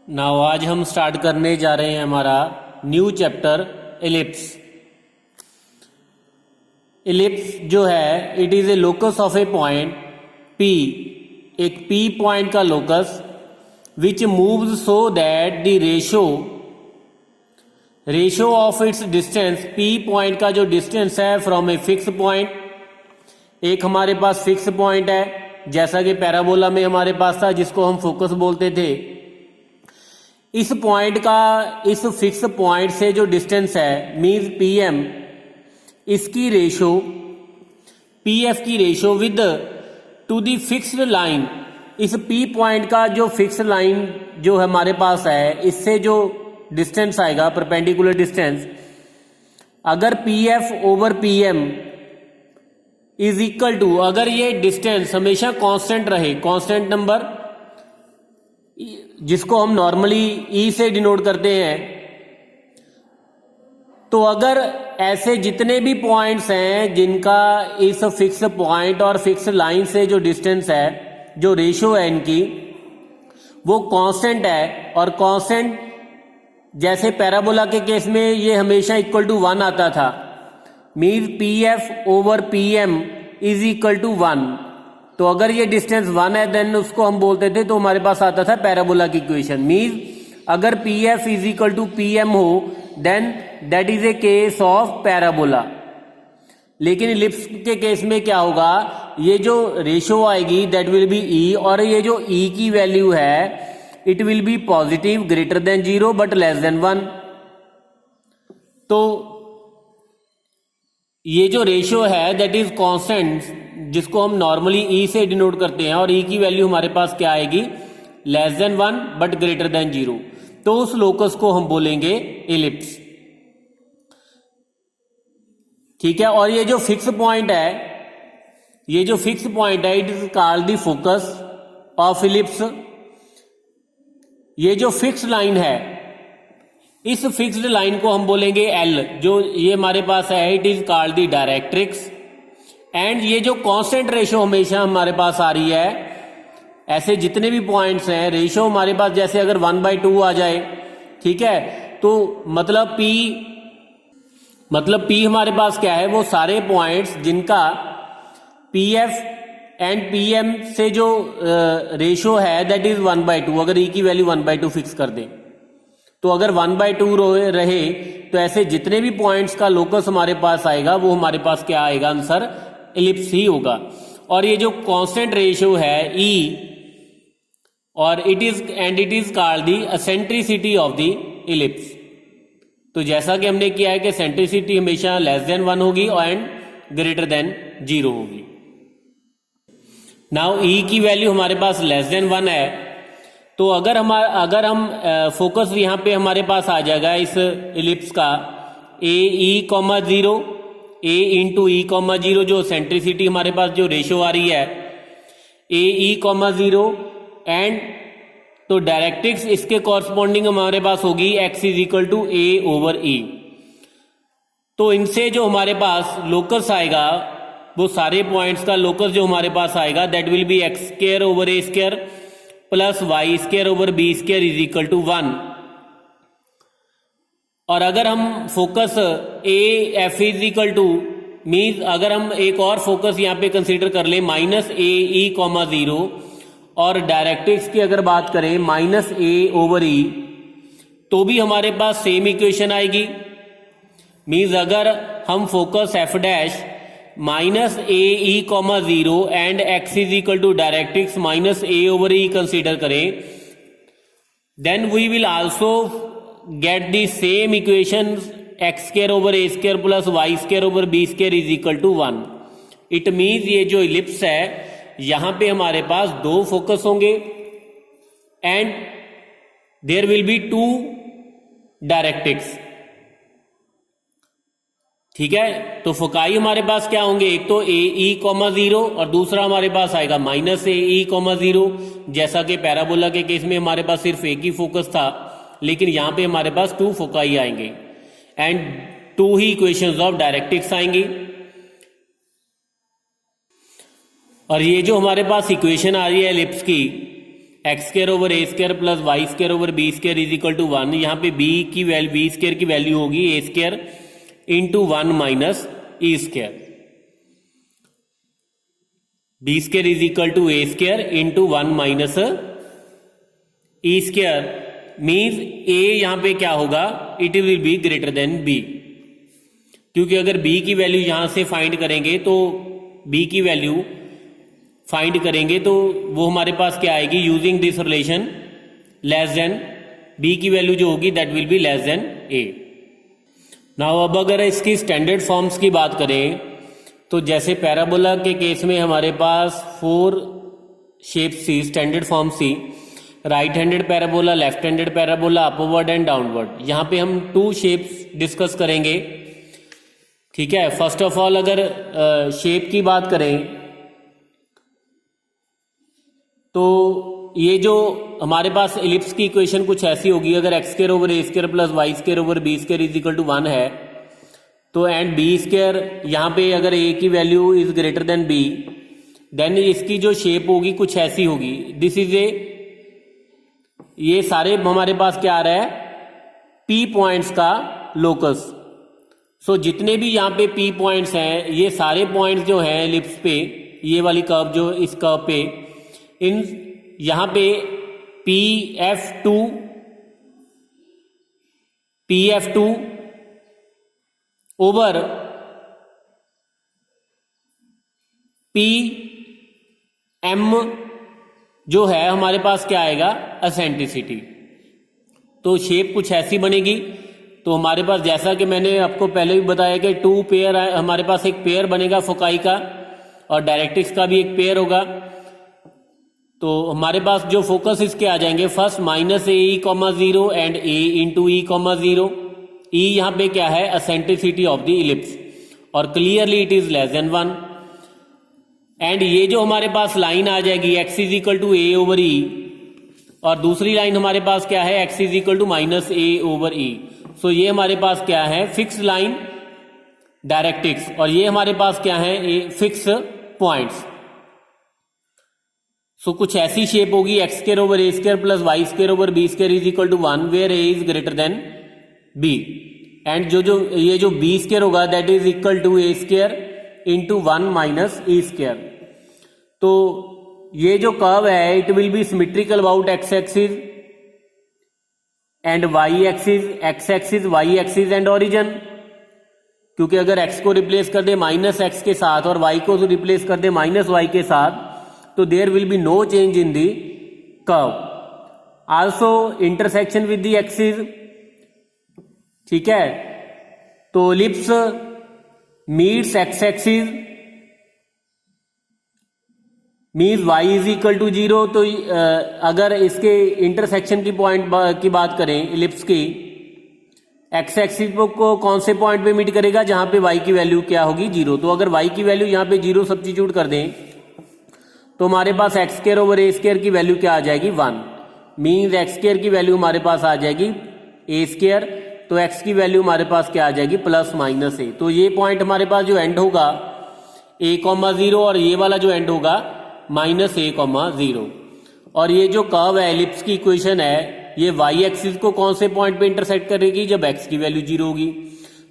Now आज हम start करने जा रहे हैं हमारा न्यू चैप्टर एलिप्स। एलिप्स जो है it is a locus of A point P, एक पी पॉइंट का locus which moves so that the ratio of its distance, P point का जो डिस्टेंस है फ्रॉम ए फिक्स पॉइंट, एक हमारे पास fix point है जैसा कि पैराबोला में हमारे पास था जिसको हम फोकस बोलते थे। इस पॉइंट का इस फिक्स पॉइंट से जो डिस्टेंस है मीन्स पी एम, इसकी रेशो पी एफ की ratio with to the fixed line, इस पी पॉइंट का जो फिक्स लाइन जो हमारे पास है इससे जो डिस्टेंस आएगा परपेंडिकुलर डिस्टेंस, अगर P F over P M is equal to, अगर ये डिस्टेंस हमेशा कांस्टेंट रहे, कांस्टेंट नंबर जिसको हम नॉर्मली ई से डिनोट करते हैं, तो अगर ऐसे जितने भी पॉइंट्स हैं जिनका इस फिक्स पॉइंट और फिक्स लाइन से जो डिस्टेंस है, जो रेशो है इनकी वो कांस्टेंट है, और कांस्टेंट जैसे पैराबोला के केस में ये हमेशा इक्वल टू 1 आता था, mean P F over P M is equal to 1। तो अगर ये डिस्टेंस 1 है देन उसको हम बोलते थे, तो हमारे पास आता था पैराबोला की इक्वेशन, मीन अगर P F is equal to P M हो then that is a case of parabola. लेकिन इलिप्स के केस में क्या होगा, ये जो रेशो आएगी दैट विल बी ई, और ये जो ई की वैल्यू है it will B positive greater than 0 but less than 1। तो ये जो रेशियो है दैट इज कांस्टेंट जिसको हम नॉर्मली ई से डिनोट करते हैं, और ई की वैल्यू हमारे पास क्या आएगी, less than 1 but greater than 0, तो उस लोकस को हम बोलेंगे एलिप्स। ठीक है, और ये जो फिक्स पॉइंट है, ये जो फिक्स पॉइंट है it is called the focus of ellipse. ये जो फिक्स लाइन है, इस फिक्स्ड लाइन को हम बोलेंगे एल, जो ये हमारे पास है it is called the directrix. And ये जो कांस्टेंट रेशो हमेशा हमारे पास आ रही है, ऐसे जितने भी पॉइंट्स हैं रेशो हमारे पास जैसे अगर 1/2 आ जाए, ठीक है, तो मतलब P हमारे पास क्या है, वो सारे पॉइंट्स जिनका P F and P M से जो रेशो है दैट इज 1/2, अगर ई की वैल्यू 1/2 फिक्स कर दें, तो अगर 1/2 रहे तो ऐसे जितने भी पॉइंट्स का लोकस हमारे पास आएगा वो हमारे पास क्या आएगा, आंसर एलिप्स ही होगा। और ये जो कांस्टेंट रेशियो है ई, और it is called the eccentricity of the ellipse. तो जैसा कि हमने किया है कि सेंट्रिसिटी हमेशा लेस देन 1 होगी एंड ग्रेटर देन 0 होगी। नाउ ई की वैल्यू हमारे पास लेस देन 1 है, तो अगर हम फोकस यहाँ पे हमारे पास आ जाएगा इस एलिप्स का ए ई कॉमा 0, ए इंटू ई कॉमा 0, जो सेंट्रिसिटी हमारे पास जो रेशो आ रही है ए ई कॉमा 0, एंड तो डायरेक्ट्रिक्स इसके कॉरस्पॉन्डिंग हमारे पास होगी x is equal to a over e. तो इनसे जो हमारे पास लोकस आएगा, वो सारे पॉइंट्स का लोकस जो हमारे पास आएगा that will be x square over A square plus Y square over B square is equal to 1। और अगर हम focus a f is equal to means अगर हम एक और फोकस यहाँ पे कंसीडर कर ले माइनस ए ई कॉमा 0, और डायरेक्ट्रिक्स की अगर बात करें माइनस ए ओवर ई, तो भी हमारे पास सेम इक्वेशन आएगी। मीन्स अगर हम focus F dash minus a e comma 0 and x is equal to directrix minus a over e consider करें, then we will also get the same equation x square over A square plus Y square over B square is equal to 1। It means ये जो ellipse है यहां पे हमारे पास 2 focus होंगे and there will B 2 directrix. ठीक है, तो फोकाई हमारे पास क्या होंगे, एक तो ए ई कॉमा 0 और दूसरा हमारे पास आएगा माइनस ए ई कॉमा 0। जैसा कि पैराबोला के केस में हमारे पास सिर्फ एक ही फोकस था, लेकिन यहां पे हमारे पास 2 फोकाई आएंगे and 2 he equations of directrix आएंगी। और ये जो हमारे पास इक्वेशन आ रही है एलिप्स की, x square over A square plus Y square over B square is equal to 1। यहाँ पे बी स्क्वायर की वैल्यू होगी a square into 1 minus e square. B square is equal to a square into 1 minus e square means a यहां पे क्या होगा, it will be greater than b, क्योंकि अगर बी की वैल्यू यहां से फाइंड करेंगे तो बी की वैल्यू फाइंड करेंगे तो वो हमारे पास क्या आएगी, using this relation less than b की वैल्यू जो होगी that will be less than a. Now अब अगर इसकी स्टैंडर्ड फॉर्म्स की बात करें तो जैसे पैराबोला के केस में हमारे पास 4 शेप्स थी, स्टैंडर्ड फॉर्म थी, right handed parabola, left handed parabola, upward and downward. यहां पे हम 2 शेप्स डिस्कस करेंगे, ठीक है। फर्स्ट ऑफ ऑल अगर शेप की बात करें तो ये जो हमारे पास एलिप्स की इक्वेशन कुछ ऐसी होगी, अगर x square over A square plus Y square over B square is equal to 1 है तो एंड बी स्क्वायर यहां पे अगर ए की value is greater than b, then इसकी जो शेप होगी कुछ ऐसी होगी। दिस इज ए, ये सारे हमारे पास क्या आ रहा है, पी पॉइंट्स का लोकस। सो जितने भी यहाँ पे पी पॉइंट्स हैं, ये सारे पॉइंट्स जो हैं एलिप्स पे, ये वाली कर्व जो इस कर्व पे, इन यहां पे PF2 ओवर PM जो है हमारे पास क्या आएगा, एसेंट्रिसिटी। तो शेप कुछ ऐसी बनेगी। तो हमारे पास जैसा कि मैंने आपको पहले भी बताया कि 2 पेयर हमारे पास एक पेयर बनेगा फोकाई का और डायरेक्ट्रिक्स का भी एक पेयर होगा। तो हमारे पास जो फोकस इसके आ जाएंगे, first minus AE,0 and A into E,0। E यहां पे क्या है, एसेंट्रिसिटी ऑफ द इलिप्स, और clearly it is less than 1। And ये जो हमारे पास लाइन आ जाएगी x is equal to A over E, और दूसरी लाइन हमारे पास क्या है, x is equal to minus A over E। So ये हमारे पास क्या है, फिक्स लाइन डायरेक्ट्रिक्स, और ये हमारे पास क्या है, फिक्स पॉइंट्स। सो कुछ ऐसी शेप होगी, x square over A square plus Y square over B square is equal to 1 where A is greater than b. And ये जो बी स्क्वायर होगा that is equal to a square into 1 minus e square. तो ये जो curve है it will be symmetrical about x axis and y axis, x axis, Y axis and origin, क्योंकि अगर x को रिप्लेस कर दे minus x के साथ और वाई को रिप्लेस कर दे माइनस वाई के साथ, तो there will be no change in the curve. Also intersection with the axis, ठीक है। तो ellipse meets X axis means Y is equal to 0। तो अगर इसके इंटरसेक्शन की पॉइंट की बात करें एलिप्स की, एक्स एक्सिस को कौन से पॉइंट पे मीट करेगा, जहां पे वाई की वैल्यू क्या होगी, 0। तो अगर वाई की वैल्यू यहां पे 0 सब्स्टिट्यूट कर दें तो हमारे पास एक्स स्क्वायर ओवर ए स्क्वायर की वैल्यू क्या आ जाएगी, 1। मीन्स एक्स स्क्वायर की वैल्यू हमारे पास आ जाएगी ए स्क्वायर, तो एक्स की वैल्यू हमारे पास क्या आ जाएगी, प्लस माइनस ए। तो ये पॉइंट हमारे पास जो एंड होगा A,0 और ये वाला जो एंड होगा माइनस A,0। और ये जो कर्व है एलिप्स की इक्वेशन है, ये वाई एक्सिस को कौन से पॉइंट पे इंटरसेक्ट करेगी, जब एक्स की वैल्यू 0 होगी।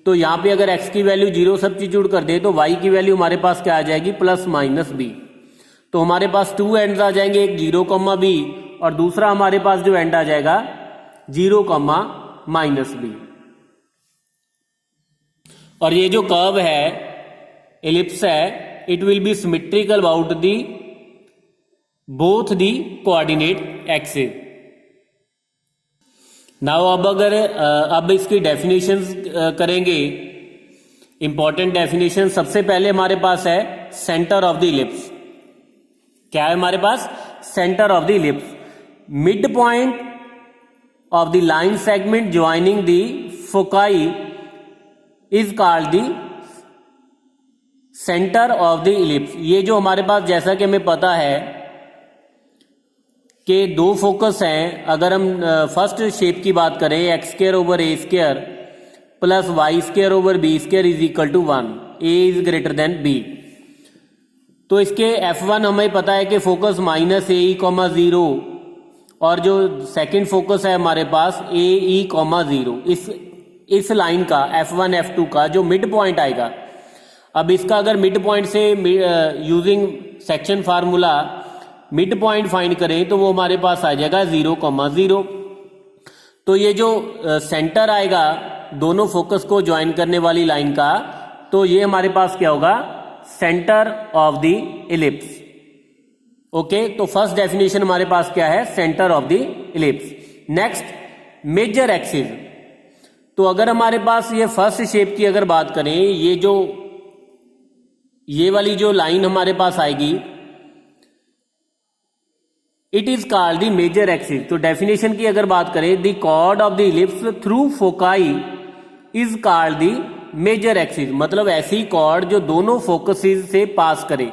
तो यहाँ पे अगर एक्स की वैल्यू 0 सब्स्टिट्यूट कर दे तो वाई की वैल्यू हमारे पास क्या आ जाएगी, प्लस माइनस बी। तो हमारे पास 2 एंड्स आ जाएंगे, एक 0, बी, और दूसरा हमारे पास जो एंड आ जाएगा 0, माइनस बी। और ये जो कर्व है एलिप्स है, it will be symmetrical about the both the coordinate axis. Now अब इसकी डेफिनेशंस करेंगे, इंपॉर्टेंट डेफिनेशन। सबसे पहले हमारे पास है सेंटर ऑफ द इलिप्स। क्या है हमारे पास, centre of the ellipse, mid point of the line segment joining the foci is called the centre of the ellipse. ये जो हमारे पास, जैसा कि हमें पता है कि 2 फोकस हैं, अगर हम फर्स्ट शेप की बात करें, X square over A square plus Y square over B square is equal to 1, A is greater than B. तो इसके F1 हमें पता है कि फोकस माइनस AE,0 और जो सेकंड फोकस है हमारे पास ए ई कॉमा 0, इस लाइन का F1 F2 का जो मिड पॉइंट आएगा, अब इसका अगर मिड पॉइंट से using section formula mid point find करें तो वो हमारे पास आ जाएगा 0,0। तो ये जो सेंटर आएगा दोनों फोकस को ज्वाइन करने वाली लाइन का, तो ये हमारे पास क्या होगा, centre of the ellipse. Okay, तो फर्स्ट डेफिनेशन हमारे पास क्या है, centre of the ellipse. Next, major axis. तो अगर हमारे पास ये फर्स्ट शेप की अगर बात करें, ये वाली जो लाइन हमारे पास आएगी, it is called the major axis. तो डेफिनेशन की अगर बात करें, the chord of the ellipse through foci is called the major axis. मतलब ऐसी कॉर्ड जो दोनों फोकसेस से पास करे,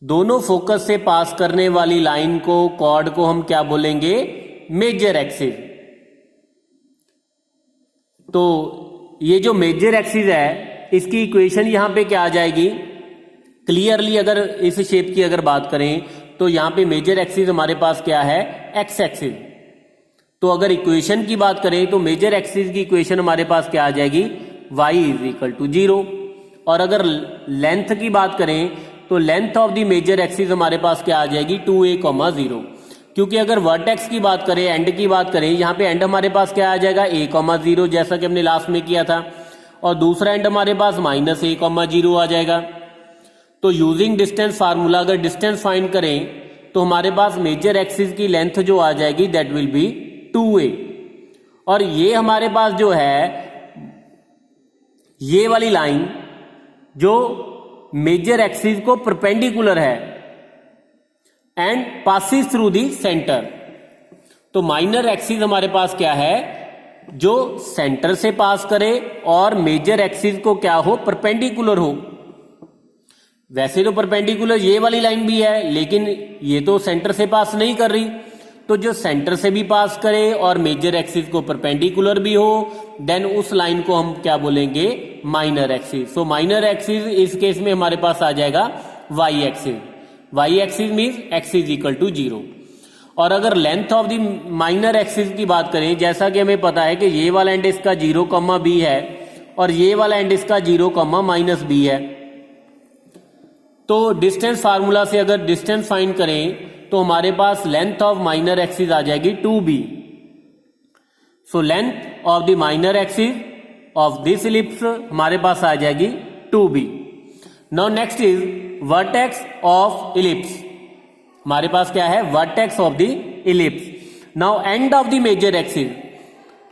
दोनों फोकस से पास करने वाली लाइन को, कॉर्ड को हम क्या बोलेंगे, मेजर एक्सिस। तो ये जो मेजर एक्सिस है, इसकी इक्वेशन यहां पे क्या आ जाएगी, क्लियरली अगर इस शेप की अगर बात करें तो यहां पे मेजर एक्सिस हमारे पास क्या है, एक्स एक्सिस। तो अगर इक्वेशन की बात करें तो मेजर एक्सिस की इक्वेशन हमारे पास क्या आ जाएगी, y इज इक्वल टू 0। और अगर लेंथ की बात करें तो length of the major axis हमारे पास क्या आ जाएगी, 2a,0। क्योंकि अगर वर्टेक्स की बात करें, एंड की बात करें, यहाँ पे एंड हमारे पास क्या आ जाएगा, a,0, जैसा कि हमने लास्ट में किया था, और दूसरा एंड हमारे पास -a,0 आ जाएगा। तो यूजिंग डिस्टेंस फार्मूला अगर डिस्टेंस फाइंड करें तो हमारे पास मेजर एक्सिस की लेंथ जो आ जाएगी दैट विल बी 2a। और ये हमारे पास जो है ये वाली लाइन जो मेजर एक्सिस को परपेंडिकुलर है and passes through the centre. तो माइनर एक्सिस हमारे पास क्या है, जो सेंटर से पास करे और मेजर एक्सिस को क्या हो, परपेंडिकुलर हो। वैसे तो परपेंडिकुलर ये वाली लाइन भी है, लेकिन ये तो सेंटर से पास नहीं कर रही। तो जो सेंटर से भी पास करे और मेजर एक्सिस को परपेंडिकुलर भी हो, देन उस लाइन को हम क्या बोलेंगे, minor axis. So minor axis इस केस में हमारे पास आ जाएगा Y axis. Y axis means X is equal to 0। और अगर length of the minor axis की बात करें, जैसा कि हमें पता है कि ये वाला एंड इसका 0,b है और ये वाला एंड इसका 0,-b है। तो डिस्टेंस फार्मूला से अगर डिस्टेंस फाइंड करें तो हमारे पास लेंथ ऑफ माइनर एक्सिस आ जाएगी 2b। So length of the minor axis of this ellipse हमारे पास आ जाएगी 2b। Now next is vertex of ellipse. हमारे पास क्या है, vertex of the ellipse. Now end of the major axis.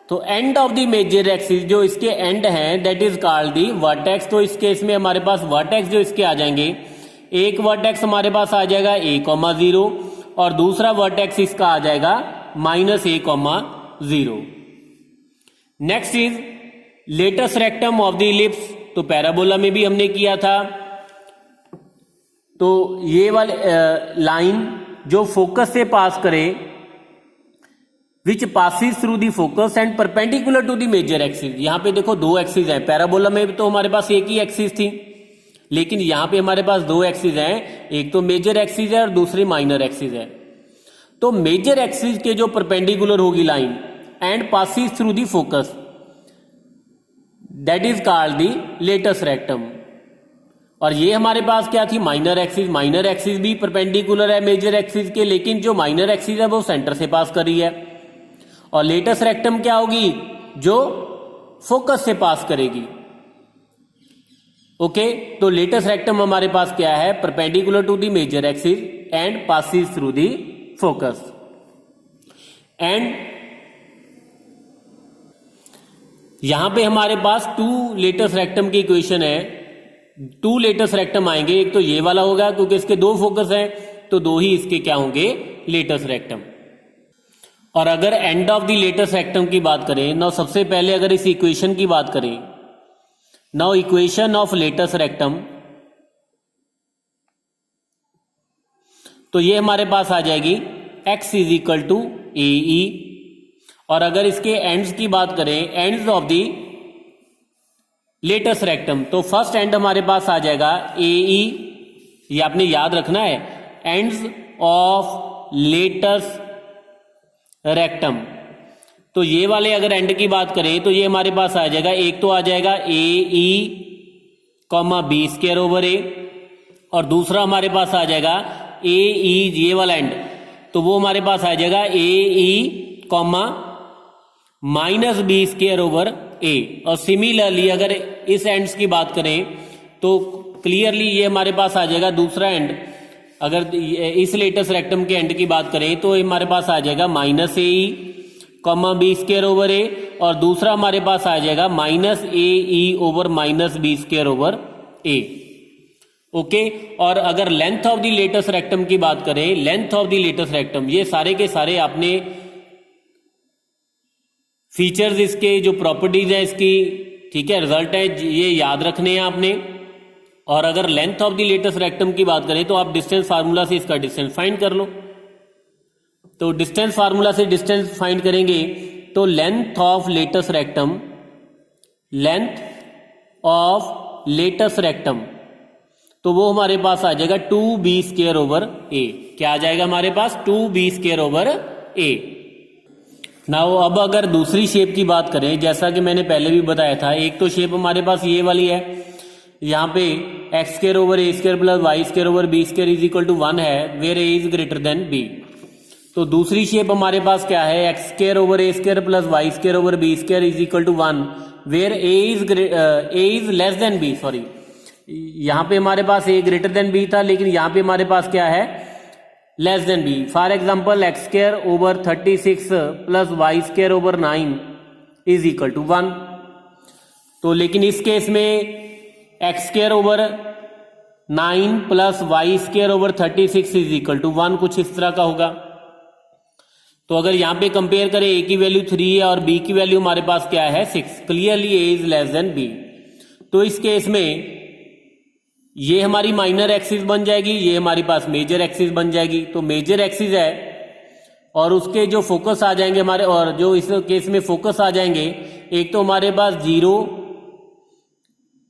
तो end of the major axis जो इसके एंड हैं that is called the vertex. तो इस केस में हमारे पास वर्टेक्स जो इसके आ जाएंगे, एक वर्टेक्स हमारे पास आ जाएगा a,0 और दूसरा वर्टेक्स इसका आ जाएगा -a,0। Next is latus rectum of the ellipse. तो पैराबोला में भी हमने किया था। तो ये वाली लाइन जो फोकस से पास करे, which passes through the focus and perpendicular to the major axis. यहां पे देखो दो एक्सिस हैं, पैराबोला में तो हमारे पास एक ही एक्सिस थी, लेकिन यहां पे हमारे पास दो एक्सिस हैं, एक तो मेजर एक्सिस है और दूसरी माइनर एक्सिस है। तो मेजर एक्सिस के जो परपेंडिकुलर होगी line and passes through the focus, that is called the latus rectum. और ये हमारे पास क्या थी, माइनर एक्सिस। माइनर एक्सिस भी परपेंडिकुलर है मेजर एक्सिस के, लेकिन जो माइनर एक्सिस है वो सेंटर से पास कर रही है। और लेटस रेक्टम क्या होगी, जो फोकस से पास करेगी। ओके, तो लेटस रेक्टम हमारे पास क्या है, perpendicular to the major axis and passes through the focus. And यहां पे हमारे पास 2 लेटस रेक्टम की इक्वेशन है। 2 लेटस रेक्टम आएंगे, एक तो ये वाला होगा क्योंकि इसके 2 फोकस हैं, तो 2 ही इसके क्या होंगे, लेटस रेक्टम। और अगर end of the latus rectum की बात करें ना, सबसे पहले अगर इस इक्वेशन की बात करें, now equation of latus rectum, तो ये हमारे पास आ जाएगी x is equal to AE। और अगर इसके एंड्स की बात करें, ends of the latus rectum, तो फर्स्ट एंड हमारे पास आ जाएगा AE, ये आपने याद रखना है, एंड्स ऑफ लेटस रेक्टम। तो ये वाले अगर एंड की बात करें तो ये हमारे पास आ जाएगा, एक तो आ जाएगा a e comma b square over a, और दूसरा हमारे पास आ जाएगा ए ई, ये वाला एंड, तो वो हमारे पास आ जाएगा a e comma minus b square over a. और सिमिलरली अगर इस एंड्स की बात करें तो क्लियरली ये हमारे पास आ जाएगा दूसरा एंड, अगर इस लेटस रेक्टम के एंड की बात करें तो हमारे पास आ जाएगा minus a e comma b square over a, और दूसरा हमारे पास आ जाएगा minus a e over minus b square over a. Okay, और अगर length of the latus rectum की बात करें, length of the latus rectum, ये सारे के सारे आपने फीचर्स, इसके जो प्रॉपर्टीज है इसकी, ठीक है, रिजल्ट है, ये याद रखने हैं आपने। और अगर length of the latus rectum की बात करें तो आप डिस्टेंस फार्मूला से इसका डिस्टेंस फाइंड कर लो। तो डिस्टेंस फार्मूला से डिस्टेंस फाइंड करेंगे तो length of latus rectum, length of latus rectum, तो वो हमारे पास आ जाएगा 2b स्क्वायर ओवर ए। क्या आ जाएगा हमारे पास? 2b स्क्वायर ओवर ए। नाउ अब अगर दूसरी शेप की बात करें, जैसा कि मैंने पहले भी बताया था, एक तो शेप हमारे पास ये वाली है, यहाँ पे X square over A square plus Y square over B square is equal to 1 है, where A is greater than B. तो दूसरी शेप हमारे पास क्या है? X square over A square plus Y square over B square is equal to 1, where A is less than B. Sorry, यहाँ पे हमारे पास ए ग्रेटर देन बी था, लेकिन यहाँ पे हमारे पास क्या है? Less than B. For example X square over 36 plus Y square over 9 is equal to 1। तो लेकिन इस केस में x square over 9 plus Y square over 36 is equal to 1, कुछ इस तरह का होगा। तो अगर यहां पे कंपेयर करें, ए की वैल्यू 3 है और बी की वैल्यू हमारे पास क्या है? 6। Clearly A is less than B. तो इस केस में ये हमारी माइनर एक्सिस बन जाएगी, ये हमारे पास मेजर एक्सिस बन जाएगी। तो मेजर एक्सिस है और उसके जो फोकस आ जाएंगे हमारे, और जो इस केस में फोकस आ जाएंगे, एक तो हमारे पास 0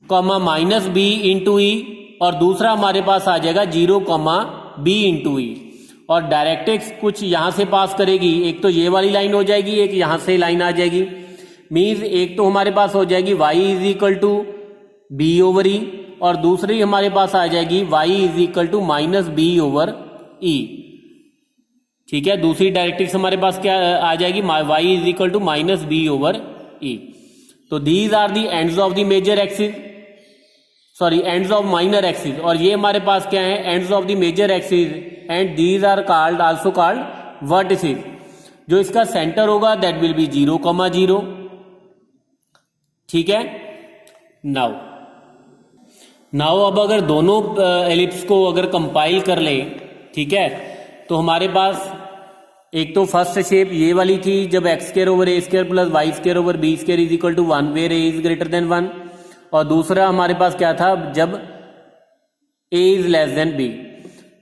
कॉमा माइनस बी इंटू ई, और दूसरा हमारे पास आ जाएगा 0 कॉमा बी इंटू ई। और डायरेक्ट्रिक्स कुछ यहां से पास करेगी, एक तो ये वाली लाइन हो जाएगी, एक यहां से लाइन आ जाएगी। मीन्स एक तो हमारे पास हो जाएगी y is equal to b over e, और दूसरी हमारे पास आ जाएगी y is equal to minus B over e. ठीक है, दूसरी डायरेक्ट्रिक्स हमारे पास क्या आ जाएगी? y is equal to minus B over e. तो these are the ends of the major axis, sorry ends of minor axis, और ये हमारे पास क्या है? Ends of the major axis, and these are called also called vertices. जो इसका centre होगा दैट विल बी 0 कॉमा 0। ठीक है, नाउ अब अगर दोनों एलिप्स को अगर कंपाइल कर लें, ठीक है, तो हमारे पास एक तो फर्स्ट शेप ये वाली थी जब X square over A square plus Y square over B square is equal to 1, where A is greater than 1, और दूसरा हमारे पास क्या था? जब A is less than B.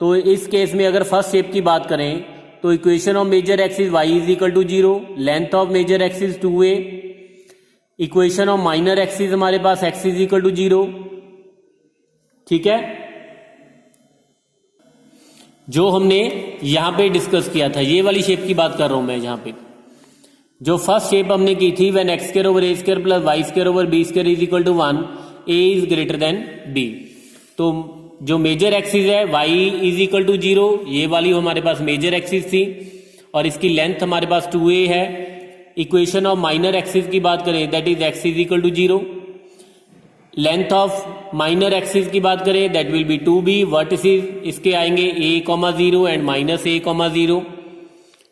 तो इस केस में अगर फर्स्ट शेप की बात करें तो equation of major axis y is equal to 0, length of major axis 2a, equation of minor axis हमारे पास x इज इक्वल टू 0। ठीक है, जो हमने यहां पे डिस्कस किया था, ये वाली शेप की बात कर रहा हूं मैं। यहां पे जो फर्स्ट शेप हमने की थी, when X square over A square plus Y square over B square is equal to 1, A is greater than B. तो जो मेजर एक्सिस है y इज इक्वल टू 0, ये वाली हमारे पास मेजर एक्सिस थी, और इसकी लेंथ हमारे पास 2a है। इक्वेशन ऑफ माइनर एक्सिस की बात करें that is x is equal to 0। Length of minor axis की बात करें that will B 2b। Vertices इसके आएंगे a comma 0 and minus a comma 0।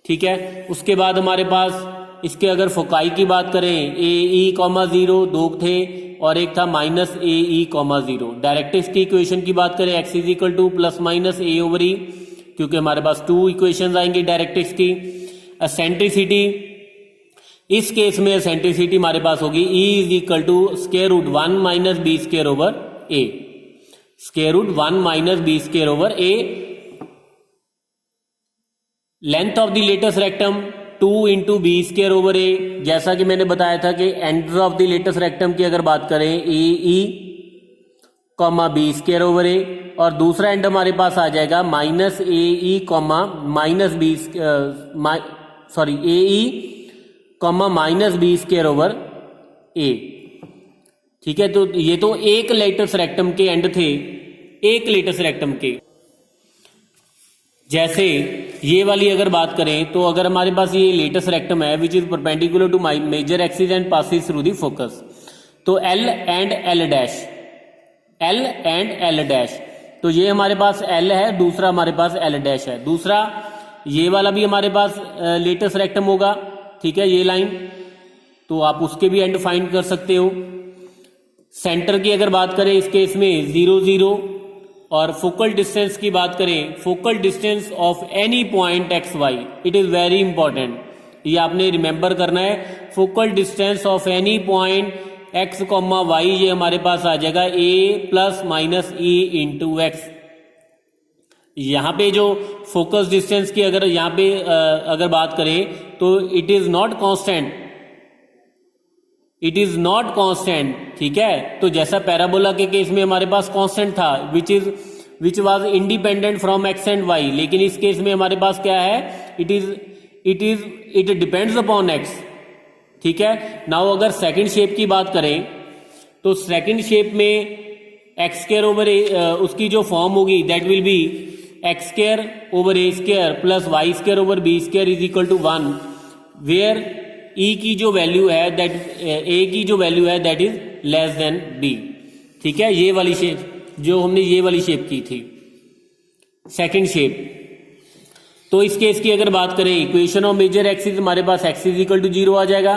ठीक है, उसके बाद हमारे पास इसके अगर फोकाई की बात करें, ए ई कॉमा 0 दो थे, और एक था minus a e comma 0। Directrix की इक्वेशन की बात करें x is equal to plus minus a over e, क्योंकि हमारे पास 2 इक्वेशंस आएंगी डायरेक्ट्रिक्स की। एसेंट्रिसिटी, इस केस में एसेंट्रिसिटी हमारे पास होगी E is equal to square root 1 minus b square over A, square root 1 minus b square over a. Length of the latus rectum 2 into b square over ए। जैसा कि मैंने बताया था कि ends of the latus rectum की अगर बात करें, a e comma b square over a, और दूसरा एंड हमारे पास आ जाएगा minus a e comma minus b sorry a e comma minus b square over a. ठीक है, तो ये तो एक लेटस रेक्टम के एंड थे, एक लेटस रेक्टम के। जैसे ये वाली अगर बात करें तो अगर हमारे पास ये लेटस रेक्टम है which is perpendicular to major axis and passes through the focus, तो L and L dash, L and L dash, तो ये हमारे पास एल है, दूसरा हमारे पास एल डैश है। दूसरा ये वाला भी हमारे पास लेटस रेक्टम होगा, ठीक है, ये लाइन, तो आप उसके भी एंड फाइंड कर सकते हो। सेंटर की अगर बात करें इस केस में 0 0, और फोकल डिस्टेंस की बात करें, focal distance of any point x y, it is very important, ये आपने रिमेंबर करना है। Focal distance of any point x comma y, ये हमारे पास आ जाएगा a plus minus E into x. यहां पे जो फोकस डिस्टेंस की अगर यहां पे अगर बात करें तो it is not constant, it is not constant, ठीक है। तो जैसा पैराबोला के केस में हमारे पास कांस्टेंट था which was independent from X and Y, लेकिन इस केस में हमारे पास क्या है, इट डिपेंड्स अपॉन एक्स, ठीक है। नाउ अगर सेकंड शेप की बात करें तो सेकंड शेप में एक्स स्क्वायर ओवर उसकी जो फॉर्म होगी that will be x square over A square plus Y square over B square is equal to 1, where e की जो वैल्यू है दैट ए की जो वैल्यू है that is less than B, ठीक है। ये वाली शेप जो हमने ये वाली शेप की थी सेकंड शेप। तो इस केस की अगर बात करें, इक्वेशन ऑफ मेजर एक्सिस हमारे पास एक्स इज इक्वल टू 0 आ जाएगा,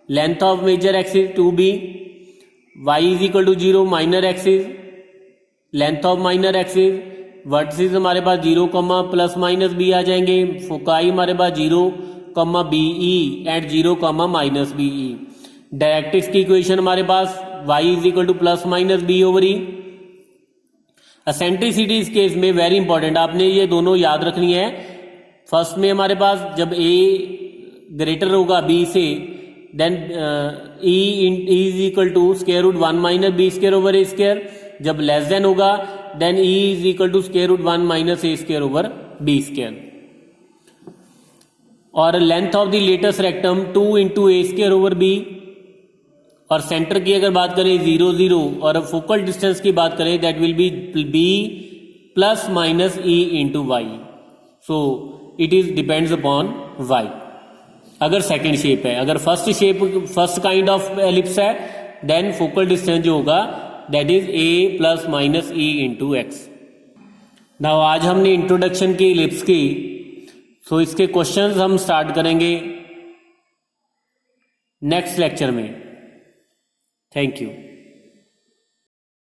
length of major axis 2b, Y is equal to 0, minor axis, length of minor axis, vertices हमारे पास 0 कॉमा प्लस माइनस बी आ जाएंगे, फोकाई हमारे पास 0 comma B E and 0 comma minus B E. Directrix की equation हमारे पास y is equal to plus minus B over E. Eccentricity इस केस में वेरी इंपॉर्टेंट, आपने ये दोनों याद रखनी है। फर्स्ट में हमारे पास जब a ग्रेटर होगा b से, then e is equal to square root 1 minus b square over A square, जब लेस देन होगा then e is equal to square root 1 minus a square over B square. और length of the latus rectum 2 into a square over b, और centre की अगर बात करें 0 0, और focal distance की बात करें that will be B plus minus E into Y, so it is depends upon Y अगर सेकेंड शेप है। अगर first shape first kind of ellipse है देन फोकल डिस्टेंस जो होगा that is A plus minus E into X. Now आज हमने introduction की ellipse की, सो इसके क्वेश्चंस हम स्टार्ट करेंगे नेक्स्ट लेक्चर में। Thank you.